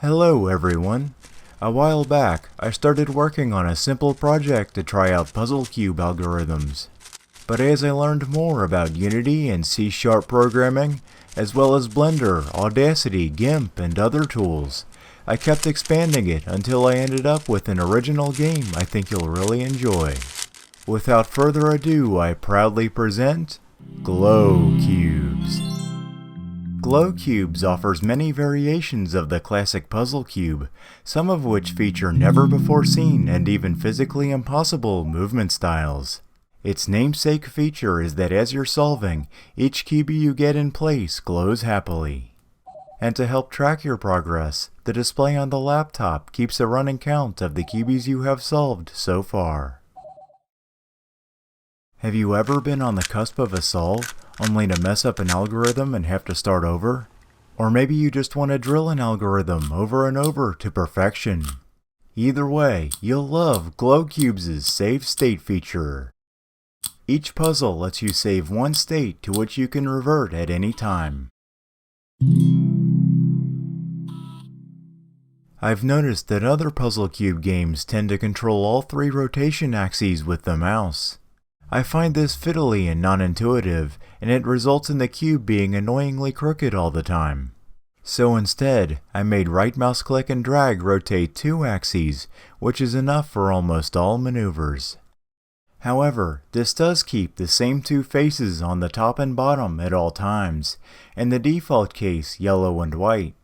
Hello everyone! A while back, I started working on a simple project to try out puzzle cube algorithms. But as I learned more about Unity and C# programming, as well as Blender, Audacity, GIMP, and other tools, I kept expanding it until I ended up with an original game I think you'll really enjoy. Without further ado, I proudly present Glow Cubes. Glow Cubes offers many variations of the classic puzzle cube, some of which feature never-before-seen and even physically impossible movement styles. Its namesake feature is that as you're solving, each cube you get in place glows happily. And to help track your progress, the display on the laptop keeps a running count of the cubes you have solved so far. Have you ever been on the cusp of a solve, only to mess up an algorithm and have to start over? Or maybe you just want to drill an algorithm over and over to perfection. Either way, you'll love Glow Cubes' Save State feature. Each puzzle lets you save one state to which you can revert at any time. I've noticed that other puzzle cube games tend to control all three rotation axes with the mouse. I find this fiddly and non-intuitive, and it results in the cube being annoyingly crooked all the time. So instead, I made right mouse click and drag rotate two axes, which is enough for almost all maneuvers. However, this does keep the same two faces on the top and bottom at all times, in the default case yellow and white.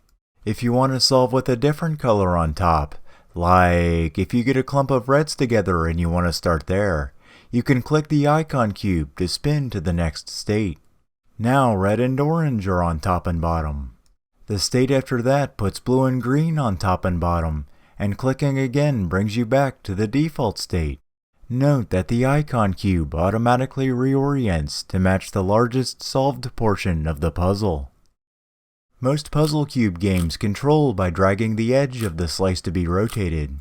If you want to solve with a different color on top, like if you get a clump of reds together and you want to start there, you can click the icon cube to spin to the next state. Now red and orange are on top and bottom. The state after that puts blue and green on top and bottom, and clicking again brings you back to the default state. Note that the icon cube automatically reorients to match the largest solved portion of the puzzle. Most puzzle cube games control by dragging the edge of the slice to be rotated.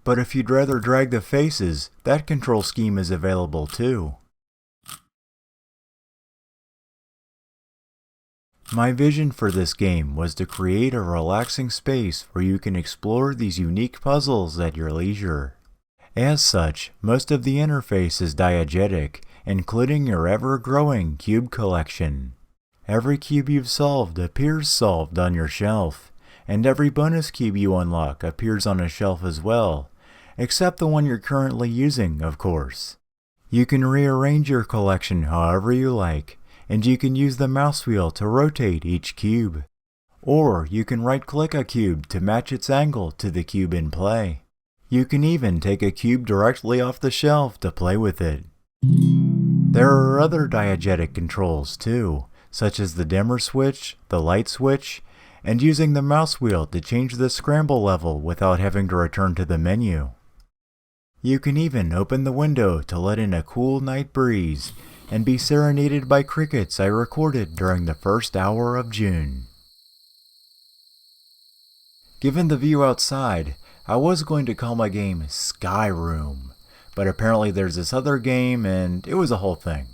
But if you'd rather drag the faces, that control scheme is available too. My vision for this game was to create a relaxing space where you can explore these unique puzzles at your leisure. As such, most of the interface is diegetic, including your ever-growing cube collection. Every cube you've solved appears solved on your shelf, and every bonus cube you unlock appears on a shelf as well, except the one you're currently using, of course. You can rearrange your collection however you like, and you can use the mouse wheel to rotate each cube. Or you can right-click a cube to match its angle to the cube in play. You can even take a cube directly off the shelf to play with it. There are other diegetic controls too, such as the dimmer switch, the light switch, and using the mouse wheel to change the scramble level without having to return to the menu. You can even open the window to let in a cool night breeze and be serenaded by crickets I recorded during the first hour of June. Given the view outside, I was going to call my game Sky Room, but apparently there's this other game and it was a whole thing.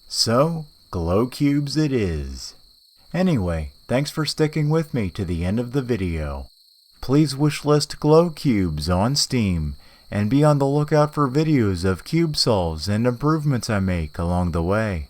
So, Glow Cubes it is. Anyway, thanks for sticking with me to the end of the video. Please wishlist Glow Cubes on Steam, and be on the lookout for videos of cube solves and improvements I make along the way.